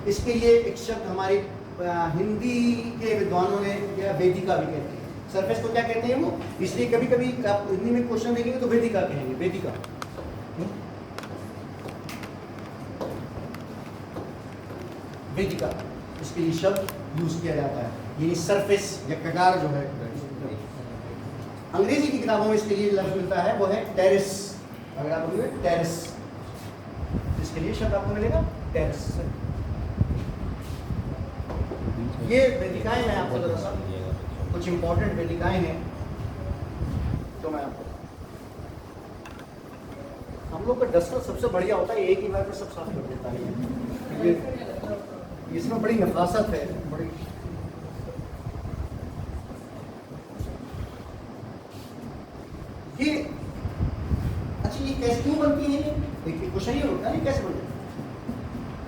इसके लिए एक शब्द हमारे हिंदी के विद्वानों ने या वेदिका भी कहते हैं। सरफेस को क्या कहते हैं वो, इसलिए कभी कभी आप हिंदी में क्वेश्चन देखेंगे तो वेदिका कहेंगे, वेदिका। वेदिका इसके लिए शब्द यूज किया जाता है, ये सरफेस या कगार जो है। अंग्रेजी की किताबों में इसके लिए लफ्ज मिलता है वो है टेरेस। अगर आप बोलोगे टेरेस, इसके लिए शब्द आपको मिलेगा टेरेस। ये वेदिकाएं मैं आपको जरा सा कुछ इंपॉर्टेंट वेदिकाएं हैं तो मैं आपको, हम लोग का डस्टर सबसे बढ़िया होता है, एक ही बार में सब साफ कर देता है। इसमें बड़ी नफासत है, बड़ी ये अच्छा ये कैसे क्यों बनती है? एक क्वेश्चन ये होता है कैसे बनती है?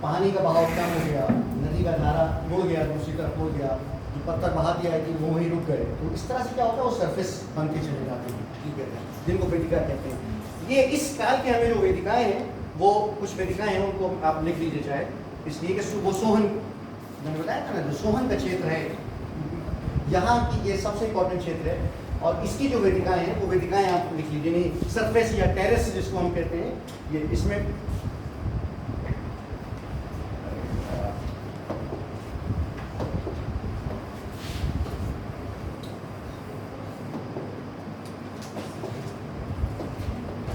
पानी का बहाव कम हो गया, नदी का धारा मुड़ गया, दूसरी तरफ हो गया, जो पत्थर बहा दिया है कि वो वहीं रुक गए, तो इस तरह से क्या होता है वो सरफेस बनते चले जाते हैं, ठीक है, जिनको वेदिका कहते हैं। ये इस काल के हमें जो वेदिकाएं हैं वो कुछ वेदिकाएं हैं उनको आप लिख लीजिए चाहे, इसलिए कि वो सोहन मैंने बताया था ना, जो सोहन का क्षेत्र है यहाँ की ये सबसे इंपॉर्टेंट क्षेत्र है। और इसकी जो वेदिकाएं हैं वो वेदिकाएं आप लिख लीजिए, नहीं सरफेस या टेरेस जिसको हम कहते हैं, ये इसमें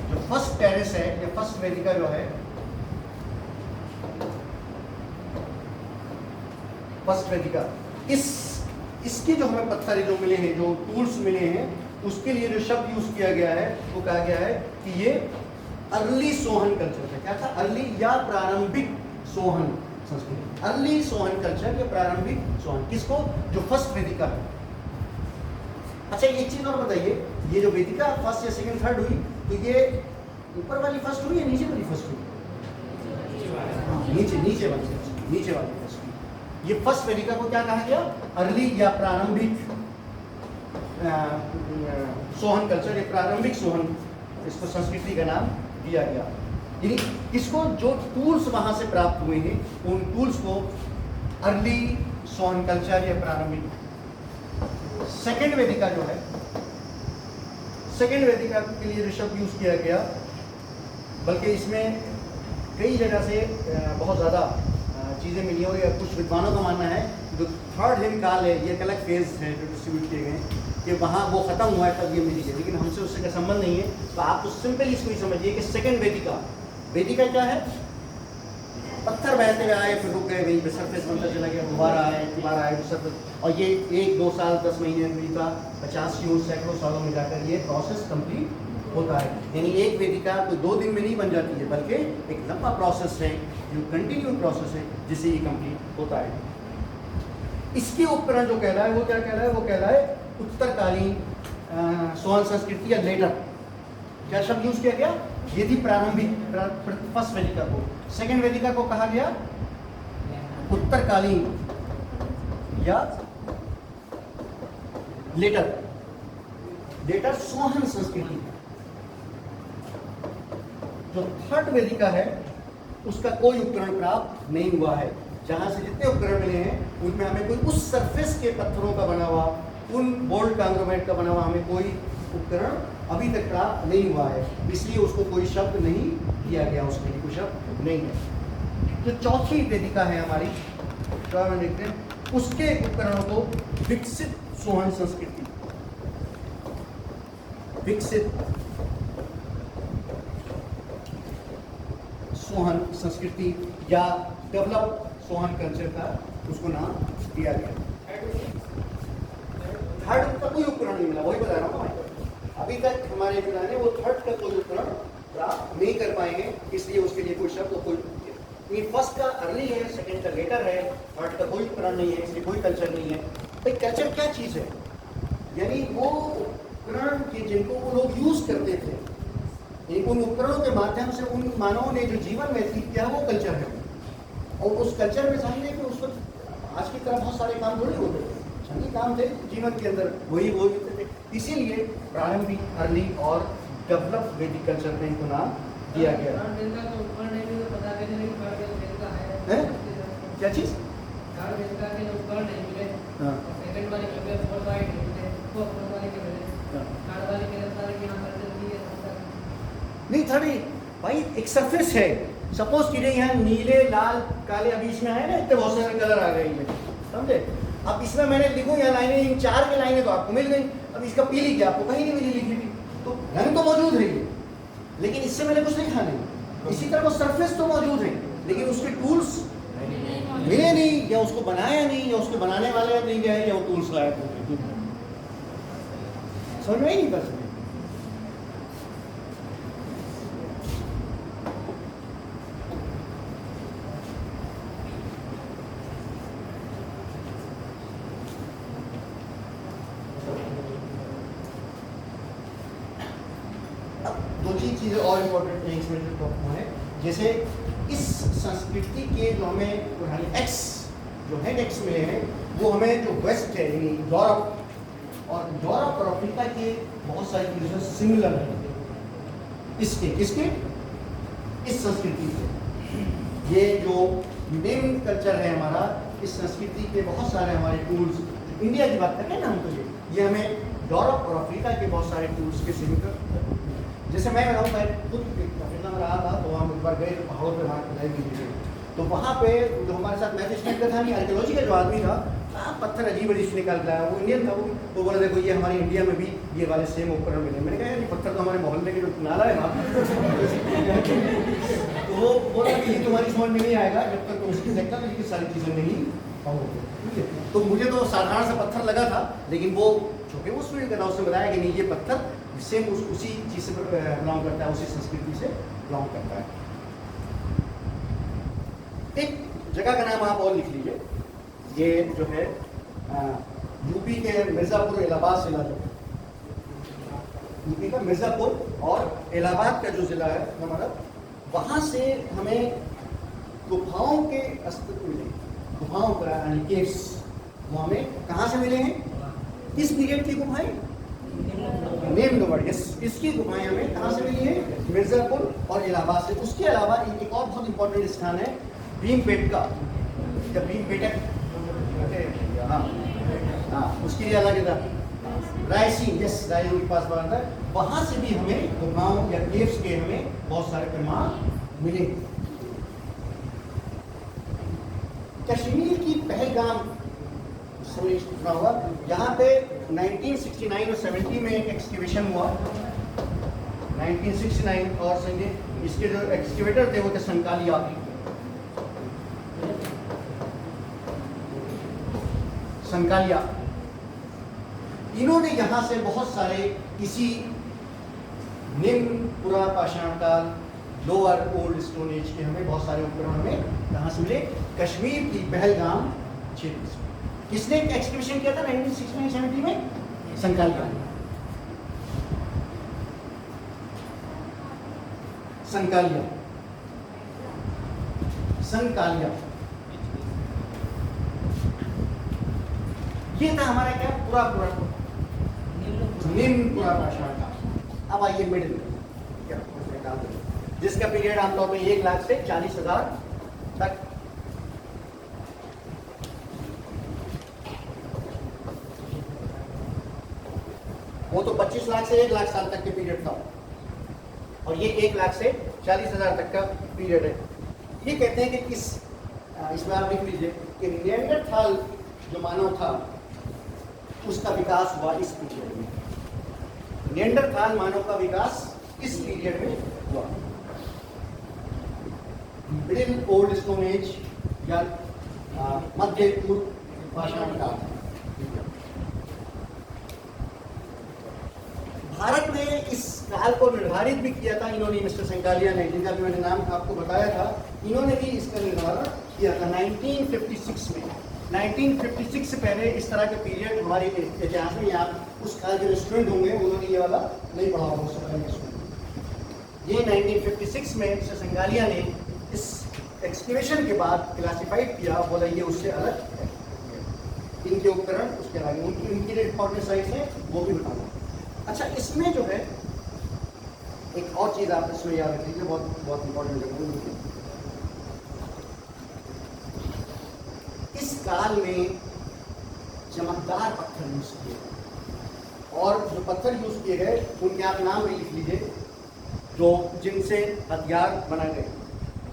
जो फर्स्ट टेरेस है या फर्स्ट वेदिका जो है, फर्स्ट वेदिका, इसके जो हमें पत्थर जो मिले हैं, जो टूल्स मिले हैं, उसके लिए जो शब्द यूज किया गया है वो कहा गया है कि ये अर्ली सोहन कल्चर है। क्या था? अर्ली या प्रारंभिक सोहन संस्कृति, अर्ली सोहन कल्चर या प्रारंभिक सोहन, किसको? जो फर्स्ट वेदिका है। अच्छा एक चीज और बताइए, ये जो वेदिका फर्स्ट या सेकंड थर्ड हुई, तो ये ऊपर वाली फर्स्ट हुई या नीचे वाली फर्स्ट हुई? नीचे वाली फर्स्ट। ये फर्स्ट वेदिका को क्या कहा गया? अर्ली या प्रारंभिक सोहन कल्चर या प्रारंभिक सोहन, इसको संस्कृति का नाम दिया गया। यानी इसको जो टूल्स वहां से प्राप्त हुए हैं उन टूल्स को अर्ली सोहन कल्चर या प्रारंभिक। सेकेंड वेदिका जो है, सेकेंड वेदिका के लिए जो शब्द यूज किया गया, बल्कि इसमें कई जगह से बहुत ज़्यादा चीज़ें मिली हो, या कुछ विद्वानों का मानना है जो थर्ड हिमकाल है, ये एक अलग फेज है जो डिस्ट्रीब्यूट किए गए कि वहाँ वो ख़त्म हुआ है तब ये मिली है, लेकिन हमसे उससे का संबंध नहीं है। तो आप तो सिंपल इसको ही समझिए कि सेकेंड वेदिका, वेदिका क्या है? पत्थर बहते हुए आए, फिर रुक गए, वहीं पे सरफेस बनता चला गया, दोबारा आए सरफेस, और ये 1, 2 साल 10 महीने में का 50 सैकड़ों सालों में जाकर ये प्रोसेस कंप्लीट होता है। यानी एक वेदिका कोई 2 दिन में नहीं बन जाती है, बल्कि एक लंबा प्रोसेस है, जो कंटिन्यू प्रोसेस है, जिससे ये कंप्लीट होता है। इसके उपकरण जो कहला है वो क्या कहला है? वो कहला है उत्तरकालीन सोहन संस्कृति या लेटर। क्या शब्द यूज किया गया? ये थी प्रारंभिक फर्स्ट वेदिका को। सेकेंड वेदिका को कहा गया उत्तरकालीन या लेटर सोहन संस्कृति। जो थर्ड वेदिका है उसका कोई उपकरण प्राप्त नहीं हुआ है। जहां से जितने उपकरण मिले हैं उनमें हमें कोई उस सरफेस के पत्थरों का बना हुआ, उन बोल्ट कांग्रोमेट का बना हुआ हमें कोई उपकरण अभी तक प्राप्त नहीं हुआ है, इसलिए उसको कोई शब्द नहीं दिया गया, उसके लिए कोई शब्द नहीं है। जो चौथी वेदिका है हमारी, जो हम देखते हैं, उसके उपकरणों को विकसित सोहन संस्कृति, विकसित सोहन संस्कृति या डेवलप सोहन कल्चर का उसको नाम दिया गया। थर्ड का कोई उपकरण नहीं मिला, वही बता रहा हूँ। अभी तक हमारे विद्वान वो थर्ड का कोई उपकरण प्राप्त नहीं कर पाएंगे, इसलिए उसके लिए कोई शब्द कोई फर्स्ट का अर्ली है, सेकंड का लेटर है, थर्ड का कोई उपकरण नहीं है, इसलिए कोई कल्चर नहीं है। भाई कल्चर क्या चीज़ है? यानी वो उपकरण के जिनको वो लोग यूज करते थे, उन उपकरणों के माध्यम से उन मानवों ने जो जीवन व्यतीत किया वो कल्चर है। और उस कल्चर में समझने कि उस वक्त आज की तरह बहुत सारे काम थोड़े होते थे, अन्य काम थे जीवन के अंदर, वही होते थे। इसीलिए प्रारंभिक, अर्ली और डेवलप वैदिक कल्चर में इनको नाम दिया गया। क्या चीज़? कार्ड भेजता है जो कार्ड नहीं मिले, हाँ सेकंड वाले के लिए फोर वाइट नहीं मिले, वो फोर वाले के मिले, हाँ। कार्ड वाले के अंदर की यहाँ पर जल्दी है नहीं थर्ड भाई एक सरफेस है, सपोज कीजिए यहाँ नीले लाल काले, अभी इसमें आए ना इतने बहुत सारे कलर आ गए इनमें, समझे? अब इसमें मैंने लिखूँ यहाँ लाइनें, इन 4 की लाइनें तो आपको मिल गई, अब इसका पीली क्या आपको कहीं नहीं मिली लिखी हुई, तो रंग तो मौजूद है ये, लेकिन इससे मैंने कुछ लिखा नहीं। इसी तरह वो सरफेस तो मौजूद है, लेकिन उसके टूल्स मिले नहीं, या उसको बनाया नहीं, या उसके बनाने वाले नहीं गए, या वो टूल्स लायक हो, समझ में ही नहीं कर सकते। दो तीन चीज़ें और इम्पोर्टेंट है इसमें जो टॉप है, जैसे इस संस्कृति के जो हमें एक्स जो हेड एक्स मिले हैं, वो हमें जो वेस्ट है यानी यूरोप और अफ्रीका के बहुत सारी चीज़ें सिमिलर है किसके इस संस्कृति से। ये जो मेन कल्चर है हमारा, इस संस्कृति के बहुत सारे हमारे टूल्स, इंडिया की बात करें ना हम, तो ये हमें यूरोप और अफ्रीका के बहुत सारे टूल्स के सिमिलर। जैसे मैं खुद अफ्रीका में रहा था, तो वहाँ एक बार गए पहाड़ों पे, वहाँ गए, तो वहाँ पे जो हमारे साथ मैथ स्टूडेंट का था नहीं, आर्कियोलॉजी का जो आदमी था, पत्थर अजीब अजीब निकाल के आया, वो इंडियन था, वो बोला देखो ये हमारे इंडिया में भी ये वाले सेम उपकरण मिले। मैंने कहा यार ये पत्थर तो हमारे मोहल्ले के जो नाला है वहाँ तो वो बोला कि ये तुम्हारी समझ में नहीं आएगा जब तक तुम उसकी देखता तो ये सारी चीज़ें नहीं पाओगे। तो मुझे तो साधारण सा पत्थर लगा था, लेकिन वो जो कि वो स्टूडेंट का था, उसने बताया कि नहीं ये पत्थर सेम उसी चीज़ से बिलोंग करता है, उसी संस्कृति से बिलोंग करता है। एक जगह का नाम आप और लिख लीजिए, ये जो है यूपी के मिर्ज़ापुर इलाहाबाद जिला, जो यूपी का मिर्ज़ापुर और इलाहाबाद का जो ज़िला है हमारा, वहाँ से हमें गुफाओं के अस्तित्व मिले, गुफाओं का यानी केव्स, वो हमें कहाँ से मिले हैं? किस पीरियड की गुफाएं? नेम द वर्ड, इसकी गुफाएं हमें कहाँ से मिली है? मिर्ज़ापुर और इलाहाबाद से। उसके अलावा एक और बहुत इंपॉर्टेंट स्थान है भीमबेटका, या भीमबेटक, हाँ उसके लिए अलग था, रायसीन, रायसीन के पास बना था, वहाँ से भी हमें गुफाओं या केव्स के हमें बहुत सारे प्रमाण मिले। कश्मीर की पहलगाम सुना हुआ, यहाँ पे 1969 और 70 में एक एक्सकैवेशन हुआ, 1969 और 70, इसके जो एक्सकैवेटर थे वो थे संकालिया। इन्होंने यहाँ से बहुत सारे इसी निम्न पुरा पाषाण काल, लोअर ओल्ड स्टोन एज के हमें बहुत सारे उपकरण हमें कहाँ से मिले? कश्मीर की पहलगाम क्षेत्र से। किसने एक्सकैवेशन किया था 1969-70 में? संकालिया। ये था हमारा क्या पूरा निम्न पुरा पाषाण काल। अब आइए मिडिल, जिसका पीरियड आमतौर पर 1 लाख से 40,000 तक। वो तो 25 लाख से 1 लाख साल तक के पीरियड था, और ये 1 लाख से 40,000 तक का पीरियड है। ये कहते हैं कि इसमें आप लिख लीजिए कि निएंडरथाल जो मानव था उसका विकास हुआ इस पीरियड में। निएंडरथाल मानव का विकास इस पीरियड में हुआ, मिडिल ओल्ड स्टोन एज या मध्य पूर्व पाषाण काल। भारत ने इस काल को निर्धारित भी किया था, इन्होंने मिस्टर संकालिया ने, जिनका भी मैंने नाम आपको बताया था, इन्होंने भी इसका निर्धारण किया था 1956 में। 1956 से पहले इस तरह के पीरियड हमारे इतिहास में, आप उस काल के स्टूडेंट होंगे उन्होंने ये वाला नहीं पढ़ा होगा उससे पहले। ये 1956 में मिस्टर संकालिया ने इस एक्सकैवेशन के बाद क्लासिफाइड किया, बोला ये उससे अलग है, इनके उपकरण उसके आगे, उनकी जो इंपॉर्टेंट साइट्स है वो भी बताऊंगा। अच्छा, इसमें जो है एक और चीज़ आप इसमें याद रखिए, बहुत बहुत इंपॉर्टेंट है। काल में चमकदार पत्थर यूज किए गए, और जो पत्थर यूज किए गए उनके आप नाम भी लिख लीजिए, जो जिनसे हथियार बनाए गए।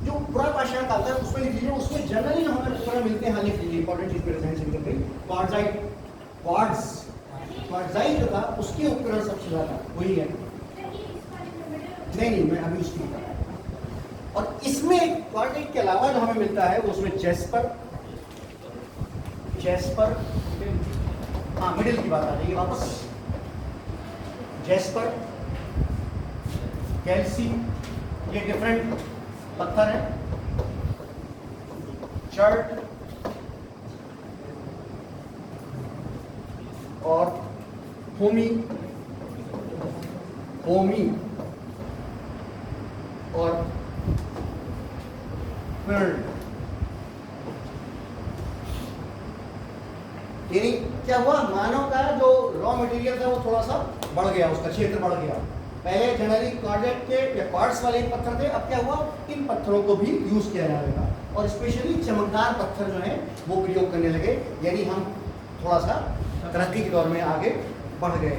जो पूरा पाषाण काल था उसमें लिख लीजिए, उसमें जनरली हमें उपकरण मिलते हैं, हाँ लिख लीजिए, इंपॉर्टेंट चीज पे ध्यान से निकल गई। क्वार्ट्जाइट, क्वार्ट्जाइट जो था उसके उपकरण सबसे ज्यादा वही है। नहीं, मैं अभी उसकी बता रहा हूं। और इसमें क्वार्ट्जाइट के अलावा जो हमें मिलता है वो उसमें जेस्पर, हाँ मिडिल की बात आ जाएगी वापस, जेस्पर, कैल्सी, ये डिफरेंट पत्थर है, चर्ट और होमी और फिर यानी क्या हुआ, मानव का जो रॉ मटेरियल था वो थोड़ा सा बढ़ गया, उसका क्षेत्र बढ़ गया। पहले जनरली क्वार्ट्ज के या क्वार्ट्ज वाले पत्थर थे, अब क्या हुआ, इन पत्थरों को भी यूज किया जाने लगा, और स्पेशली चमकदार पत्थर जो है वो प्रयोग करने लगे, यानी हम थोड़ा सा तरक्की के दौर में आगे बढ़ गए।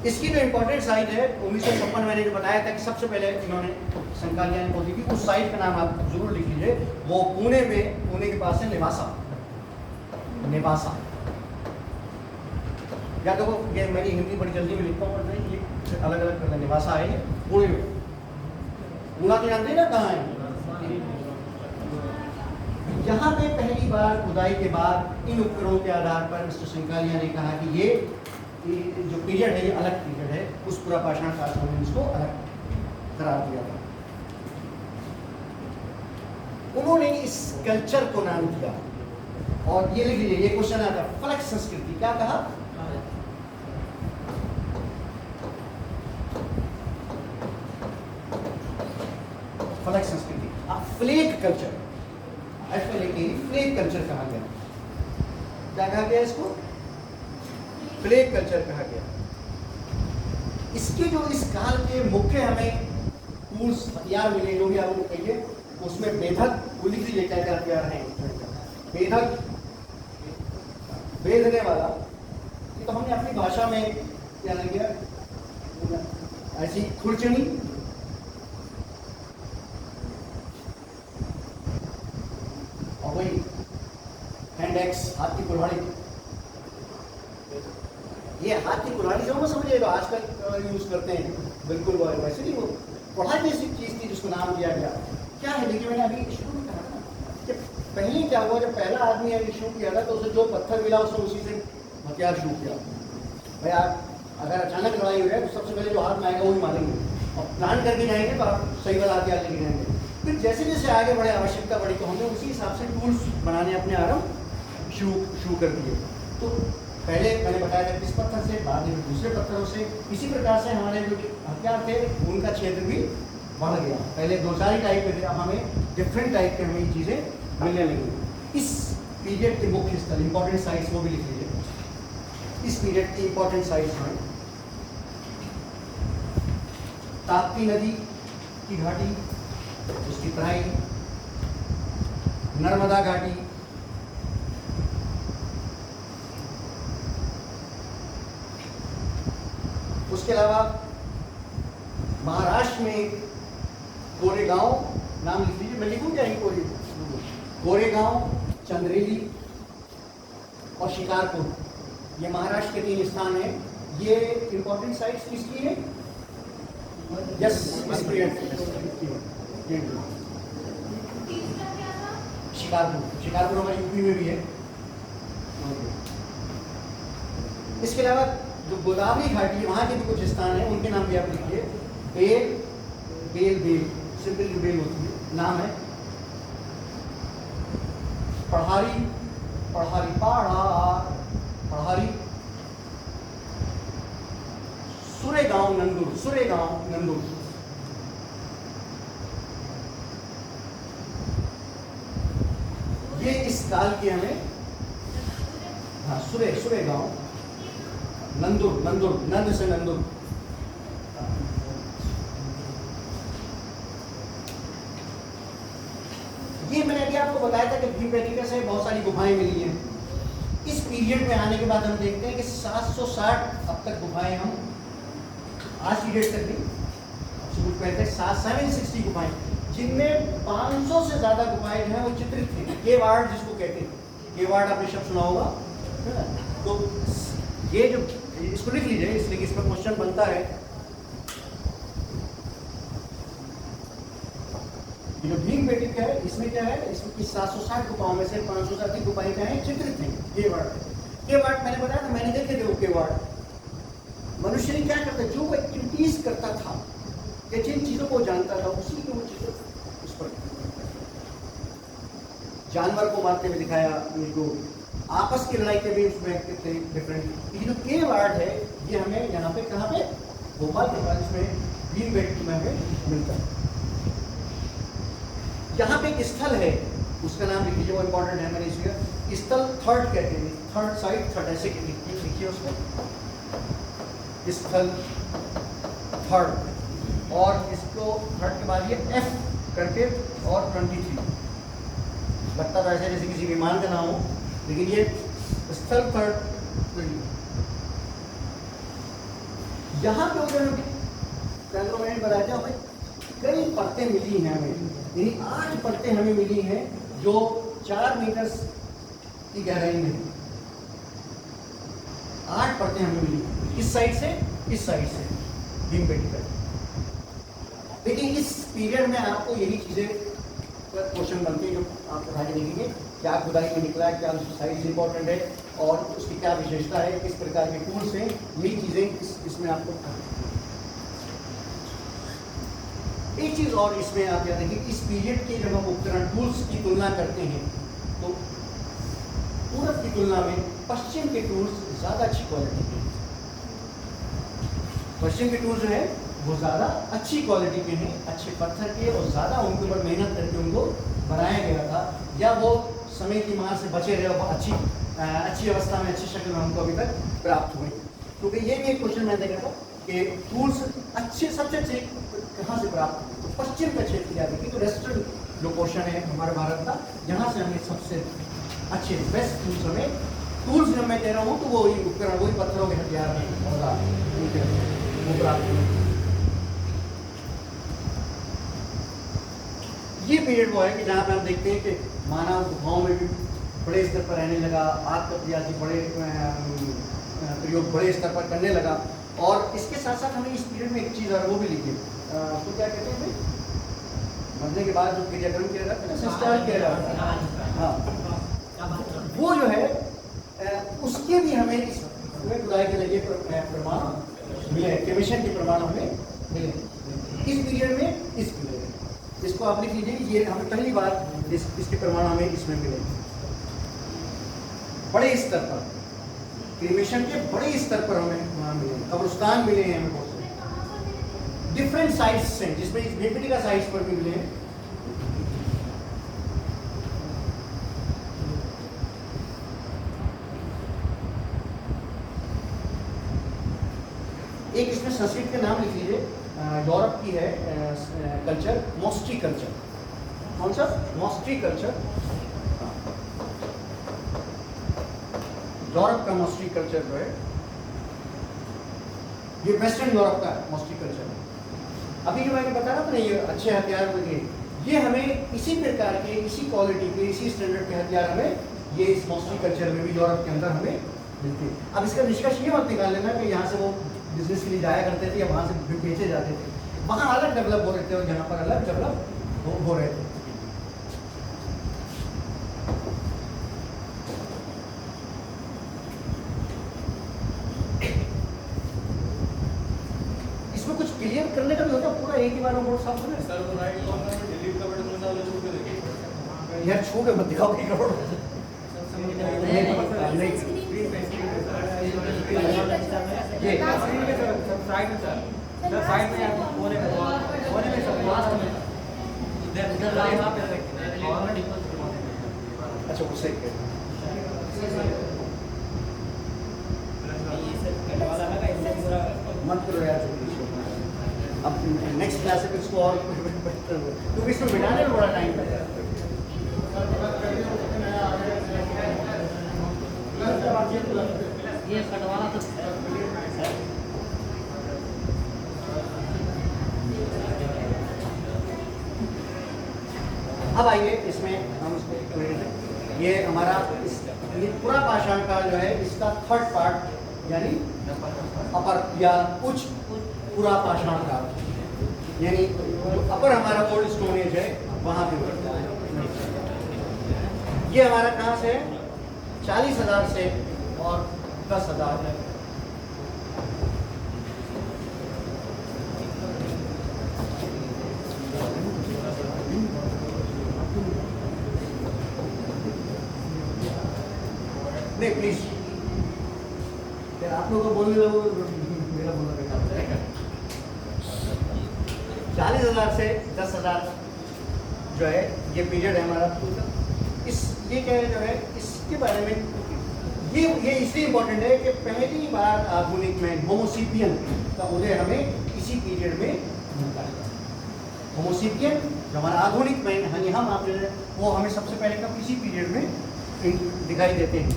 इसकी जो इम्पोर्टेंट साइट है 1956 मैंने जो बताया था कि सबसे पहले इन्होंने संकालिया ने खोदी थी, उस साइट का नाम आप जरूर लिख लीजिए, वो पुणे के पास है, नेवासा। या देखो ये मेरी हिंदी बड़ी जल्दी में लिखता हूँ, ये अलग अलग करना, नेवासा है पुणे में। पुणे तो जानते हैं ना कहाँ है। यहाँ पे पहली बार खुदाई के बाद इन उपकरणों के आधार पर मिस्टर संकालिया ने कहा कि ये जो पीरियड है ये अलग पीरियड है, उस पूरा पाषाण काल से उन्होंने इसको अलग करार दिया था। उन्होंने इस कल्चर को नाम दिया, और ये लिख लीजिए, ये क्वेश्चन आता है, फलक संस्कृति। क्या कहा? फलक संस्कृति, फ्लेक कल्चर, फ्लेक कल्चर कहा गया। क्या कहा गया इसको? फ्लेक कल्चर कहा गया। इसके जो इस काल के मुख्य हमें टूल्स हथियार मिले, जो भी आप लोग कहिए, उसमें बेधक, वो लिख लीजिए क्या क्या हथियार हैं। बेधक, बेधने वाला, ये तो हमने अपनी भाषा में क्या लिख दिया, ऐसी खुरचनी, और वही हैंड एक्स, हाथ की कुल्हाड़ी। ये हाथ की कुल्हाड़ी जो मैं समझिए तो आजकल यूज करते हैं, बिल्कुल वैसे नहीं, वो कुल्हाड़ी जैसी चीज थी जिसको नाम दिया गया। क्या है, लेकिन मैंने अभी शुरू में कहा ना कि पहले क्या हुआ, जब पहला आदमी ने शुरू किया था तो उसे जो पत्थर मिला उसने उसी से हथियार शुरू किया। भाई आप अगर अचानक लड़ाई हो जाए तो सबसे पहले जो हाथ में आएगा वही मारेंगे, और प्लान करके जाएंगे तो आप सही वाला हथियार लेके जाएंगे। फिर जैसे जैसे आगे बढ़े, आवश्यकता बढ़ी, तो हमने उसी हिसाब से टूल्स बनाने अपने आरंभ शुरू कर दिए। तो पहले मैंने बताया था किस पत्थर से, बाद में दूसरे पत्थरों से, इसी प्रकार से हमारे जो हथियार थे उनका क्षेत्र भी बढ़ गया। पहले 2-4 टाइप के थे, अब हमें डिफरेंट टाइप के हमें चीज़ें मिलने लगी। इस पीरियड के मुख्य स्थल, इंपॉर्टेंट साइट्स वो भी लिख लीजिए। इस पीरियड की इंपॉर्टेंट साइट्स हैं ताप्ती नदी की घाटी, उसकी तराई, नर्मदा घाटी, उसके अलावा महाराष्ट्र में कोरेगांव, नाम लिख लीजिए, मैं लिखूं क्या? कोरेगांव, चंद्रेली और शिकारपुर, ये महाराष्ट्र के 3 स्थान हैं। ये इंपॉर्टेंट साइट्स किसकी है? यस, शिकारपुर हमारे यूपी में भी है। इसके अलावा जो गोदावरी घाटी, वहाँ के भी कुछ स्थान हैं, उनके नाम भी आप लिखिए। बेल, सिंपल जो बेल होती है, नाम है पढ़ारी, सुरेगांव, नंदुर। ये इस काल की हमें, हाँ, सुरेगांव, नंदुर, नंद से नंदुर। ये मैंने कि आपको बताया था कि भीमबेटका से बहुत सारी गुफाएं मिली हैं। इस पीरियड में आने के बाद हम देखते हैं कि 760 अब तक गुफाएं हम आज की डेट तक भी कुछ कहते हैं 760 गुफाएं, जिनमें 500 से ज्यादा गुफाएं जो है वो चित्रित थी। केवाड़ जिसको कहते हैं, केवाड़ आपने शब्द सुना होगा, है ना? तो ये जो इसको लिख लीजिए, इसलिए कि इस पर क्वेश्चन बनता है। ये जो भीमबेटका है इसमें क्या है, इसमें की 760 गुफाओं में से 500 से अधिक गुफाएं क्या है चित्रित हैं केवाड़। केवाड़ मैंने बताया था, मैंने देखे थे वो केवाड़। मनुष्य ने क्या करता, जो वो एक्टिविटीज करता था या जिन चीजों को जानता था उसी को वो चीजों उस पर जानवर को मारते हुए दिखाया, उनको आपस की लड़ाई के भी उसमें एक्टिव थे डिफरेंट। ये जो केवाड़ है ये हमें यहाँ पे कहाँ पे भोपाल के पास इसमें भीमबेटका में हमें मिलता है। यहाँ पे एक स्थल है, उसका नाम लिख लीजिए, वो इंपॉर्टेंट है। मैंने इसलिए स्थल थर्ड कहते हैं, थर्ड साइड, थर्ड ऐसे लिखिए उसको, स्थल थर्ड, और इसको थर्ड के बाद ये एफ करके और 23 लगता था ऐसे जैसे किसी विमान का नाम हो, लेकिन ये स्थल थर्ड। यहाँ पे जो मैंने बताया था हमें कई परतें मिली हैं, हमें यानी 8 परतें हमें मिली हैं जो 4 मीटर की गहराई में, 8 परतें हमें मिली इस साइड से इस साइड से भीमबेटका। लेकिन इस पीरियड में आपको यही चीजें क्वेश्चन बनते हैं जो आप उठा के देखेंगे, क्या खुदाई में निकला है, क्या उसकी साइज इंपॉर्टेंट है और उसकी क्या विशेषता है, किस प्रकार के टूल्स हैं, यही चीजें इसमें आपको। एक चीज और इसमें आप याद रखिए, इस पीरियड के जब हम उपकरण टूल्स की तुलना करते हैं तो पूरब की तुलना में पश्चिम के टूल्स ज्यादा अच्छी क्वालिटी के हैं। पश्चिम के टूल्स जो है वो ज्यादा अच्छी क्वालिटी के हैं, अच्छे पत्थर के, और ज्यादा उनके ऊपर मेहनत करके उनको बनाया गया था, या वो समय की मार से बचे रहे, वो अच्छी अवस्था में, अच्छी शक्ल में हमको अभी तक प्राप्त हुए। क्योंकि ये भी एक क्वेश्चन मैंने देखा था कि टूल्स अच्छे सबसे अच्छे कहाँ से प्राप्त हुए, तो पश्चिम का क्षेत्र याद रखिए, तो वेस्टर्न जो पोर्शन है हमारे भारत का, जहाँ से हमें सबसे अच्छे बेस्ट टूल्स हमें, टूल्स जब मैं कह रहा हूँ तो वो उपकरण, वही पत्थरों के हथियार हैं वो प्राप्त हुए। ये पीरियड वो है कि जहाँ पे हम देखते हैं कि मानव गुफाओं में भी बड़े स्तर पर रहने लगा, आग का प्रयासी प्रयोग बड़े स्तर पर करने लगा। और इसके साथ साथ हमें इस पीरियड में एक चीज़ और वो भी लिखी, तो क्या कहते हैं मरने के बाद जो क्रियाक्रम किया जाता है, संस्कार किया जाता है, हाँ, वो जो है उसके भी हमें इस खुदाई के लिए प्रमाण मिले, कमीशन के प्रमाण हमें मिले इस पीरियड में। इस पीरियड में इसको आप लिख लीजिए, ये हमें पहली बार इसके प्रमाण हमें इसमें मिले बड़े स्तर पर, क्रिमेशन के बड़े स्तर पर हमें वहाँ मिले, कब्रिस्तान मिले हैं हमें बहुत से डिफरेंट साइट्स से, जिसमें इस भीमबेटका साइट्स पर भी मिले हैं। एक इसमें संस्कृत के नाम लिख लीजिए, यूरोप की है कल्चर, मोस्ट्री कल्चर। कौन सा? मोस्ट्री कल्चर, यूरोप का मोस्ट्री कल्चर जो है, ये वेस्टर्न यूरोप का मोस्ट्री कल्चर है। अभी जो मैंने बताया था ना, ये अच्छे हथियार लगे, ये हमें इसी प्रकार के, इसी क्वालिटी के, इसी स्टैंडर्ड के हथियार हमें ये इस मोस्ट्री कल्चर में भी यूरोप के अंदर हमें मिलते हैं। अब इसका निष्कर्ष ये मत निकाल लेना कि यहाँ से वो बिजनेस के लिए जाया करते थे या वहाँ से बेचे जाते थे, वहाँ अलग डेवलप हो रहे थे और यहाँ पर अलग डेवलप हो रहे थे। इसमें कुछ क्लियर करने का भी होता, पूरा एक ही बार में बोर्ड साफ होना सर वो राइट कॉर्नर में डिलीट का बटन होता है, वो छू के देखिए यार, छू के मत दिखाओ कि करोड़ ये साइड में सर साइड में आपको कोने में सर लास्ट में उधर वहां पे रखिए और डिपोजिट। अच्छा वो सही है, ये सब कटवाला लगा, इससे पूरा मत करो यार। अब नेक्स्ट क्लास में इसको और क्योंकि इसमें बिठाने में बड़ा टाइम लगेगा। अब आइए इसमें हम इसको ये हमारा ये पूरा पाषाण काल जो है इसका थर्ड पार्ट यानी अपर या उच्च पूरा पाषाण काल, यानी अपर हमारा ओल्ड स्टोन एज है वहां पे बढ़ता है। ये हमारा कहाँ से 40,000 से और 10,000 है। नहीं प्लीज आप लोगों को बोलने लगो, मेरा बोलना बेकार हो जाएगा। 40,000 से 10,000 जो है ये पीरियड है हमारा। इस ये क्या है जो है इसके बारे में ये इसलिए इम्पोर्टेंट है कि पहली बार आधुनिक मैन होमोसेपियन का उदय हमें इसी पीरियड में मिलता है। होमोसेपियन जो हमारा आधुनिक मैन हम आप जो है वो हमें सबसे पहले कब इसी पीरियड में दिखाई देते हैं।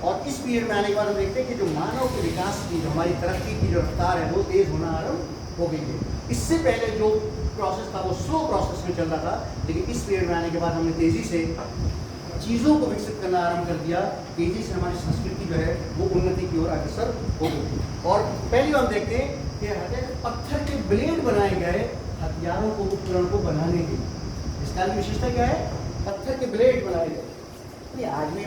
और इस पीरियड में आने के बाद हम देखते हैं कि जो मानव के विकास की जो हमारी तरक्की की जो रफ्तार है वो तेज होना आरंभ हो गई है। इससे पहले जो प्रोसेस था वो स्लो प्रोसेस में चल रहा था, लेकिन इस पीरियड में आने के बाद हमने तेजी से चीज़ों को विकसित करना आरंभ कर दिया। तेजी से हमारी संस्कृति जो है वो उन्नति की ओर अग्रसर हो गई। और पहली बार हम देखते हैं कि पत्थर के ब्लेड बनाए गए हथियारों को उपकरण को बनाने के लिए। इसका विशेषता क्या है? पत्थर के ब्लेड बनाए गए। आज भी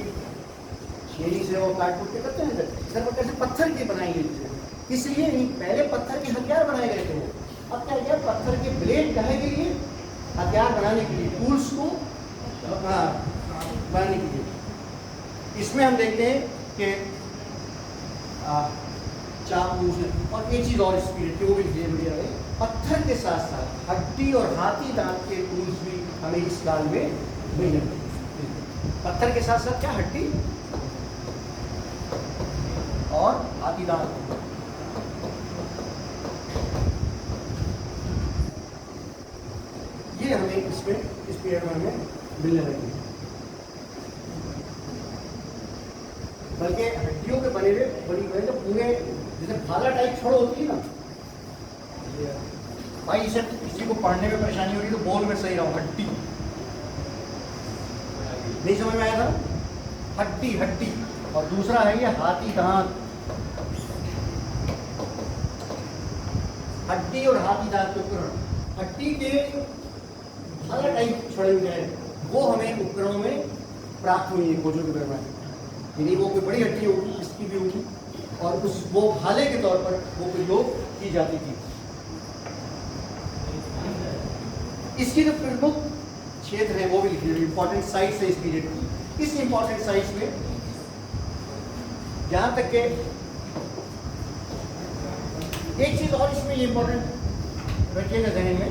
छेनी से वो काट कूट के करते हैं सर वो कैसे पत्थर की बनाई गई थी, इसलिए पहले पत्थर के हथियार बनाए गए थे। अब क्या किया, पत्थर के ब्लेड काहे के लिए? हथियार बनाने के लिए, टूल्स को बनाने के लिए। इसमें हम देखते हैं कि चाकू और एक चीज़ और स्पिरिट की वो भी बढ़िया है। पत्थर के साथ साथ हड्डी और हाथी दांत के टूल्स भी हमें इस काल में मिले। पत्थर के साथ साथ क्या हड्डी और हाथी दांत, ये हमें इसमें इस पीरियड में हमें मिलने लगे। बल्कि हड्डियों के बने हुए बड़ी बड़े पूरे जैसे भाला टाइप छड़ होती है ना भाई, इसे किसी को पढ़ने में परेशानी हो रही है तो बोल में सही रहो, हड्डी नहीं समझ में आया था? हड्डी हड्डी। और दूसरा है ये हाथी दांत। हड्डी और हाथी दांत के उपकरण, हड्डी के भाला टाइप छड़े हुए हैं वो हमें उपकरणों में प्राप्त हुई है खोजों के दरमियान। यानी वो कोई बड़ी हड्डी होगी, इसकी भी होगी, और उस वो भाले के तौर पर वो प्रयोग की जाती थी। इसकी जो प्रमुख क्षेत्र है वो भी लिखी हुई, इंपॉर्टेंट साइट्स है इस पीरियड की। इस इंपॉर्टेंट साइट्स में जहाँ तक के एक चीज़ और इसमें ये इंपॉर्टेंट रखिएगा ज़हन में,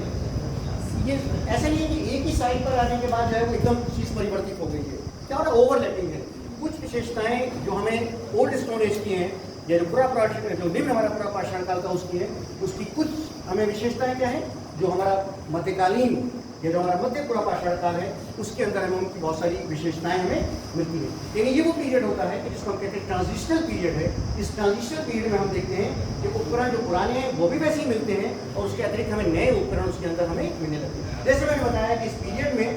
ये ऐसा नहीं है कि एक ही साइट पर आने के बाद जो है वो एकदम चीज़ परिवर्तित हो गई है। क्या होता है, ओवरलैपिंग है। कुछ विशेषताएं जो हमें ओल्ड स्टोन एज की हैं या जो जो निम्न हमारा पूरा पाषाण काल का उसकी है, उसकी कुछ हमें विशेषताएं क्या है जो हमारा मध्यकालीन या जो हमारा मध्य पूरा पाषाण काल है उसके अंदर हमें उनकी बहुत सारी विशेषताएं हमें मिलती है। यानी ये वो पीरियड होता है कि जिसको हम कहते हैं ट्रांजिशनल पीरियड है। इस ट्रांजिशनल पीरियड में हम देखते हैं कि उपकरण जो पुराने हैं वो भी वैसे ही मिलते हैं और उसके अतिरिक्त हमें नए उपकरण उसके अंदर हमें मिलने लगते हैं। जैसे मैंने बताया कि इस पीरियड में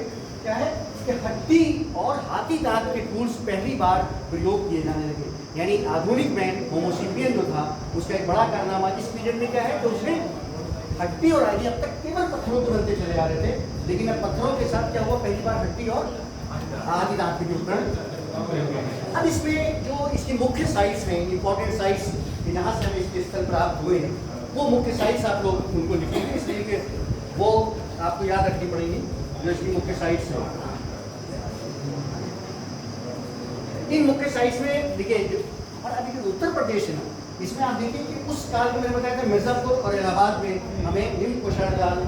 क्या है कि हड्डी और हाथी दांत के टूल्स पहली बार प्रयोग किए जाने लगे। यानी आधुनिक मैन होमोसेपियन जो था उसका एक बड़ा कारनामा इस पीरियड में क्या है कि उसने हड्डी और आदि अब तक केवल पत्थरों के बनते चले आ रहे थे, लेकिन अब पत्थरों के साथ क्या हुआ, पहली बार हड्डी और आदि दांत के उपकरण। अब इसमें जो इसकी मुख्य साइट्स हैं, इंपॉर्टेंट साइट्स जहाँ से हमें इसके स्थल प्राप्त हुए हैं, वो मुख्य साइट्स आप लोग उनको लिखेंगे, इसलिए कि वो आपको याद रखनी पड़ेगी जो इसकी मुख्य साइट्स हैं। इन मुख्य साइट्स में देखिए और अभी जो उत्तर प्रदेश है ना, इसमें आप देखिए कि उस काल में मैंने बताया था मिर्जापुर और इलाहाबाद में हमें निम्न पोषण काल,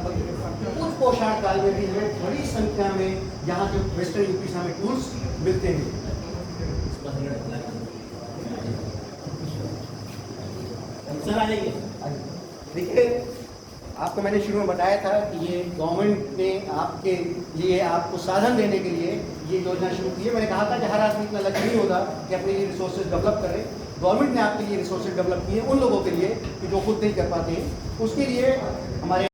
उच्च पोषण काल में भी हमें बड़ी संख्या में यहाँ जो वेस्टर्न यूपी से हमें टूल्स मिलते हैं। देखिए आपको मैंने शुरू में बताया था कि ये गवर्नमेंट ने आपके लिए आपको साधन देने के लिए ये योजना शुरू की है। मैंने कहा था कि हर आदमी इतना लक्ष्य नहीं होगा कि अपने लिए रिसोर्सेज डेवलप करे। गवर्नमेंट ने आपके लिए रिसोर्सेज डेवलप किए उन लोगों के लिए कि जो खुद नहीं कर पाते हैं, उसके लिए हमारे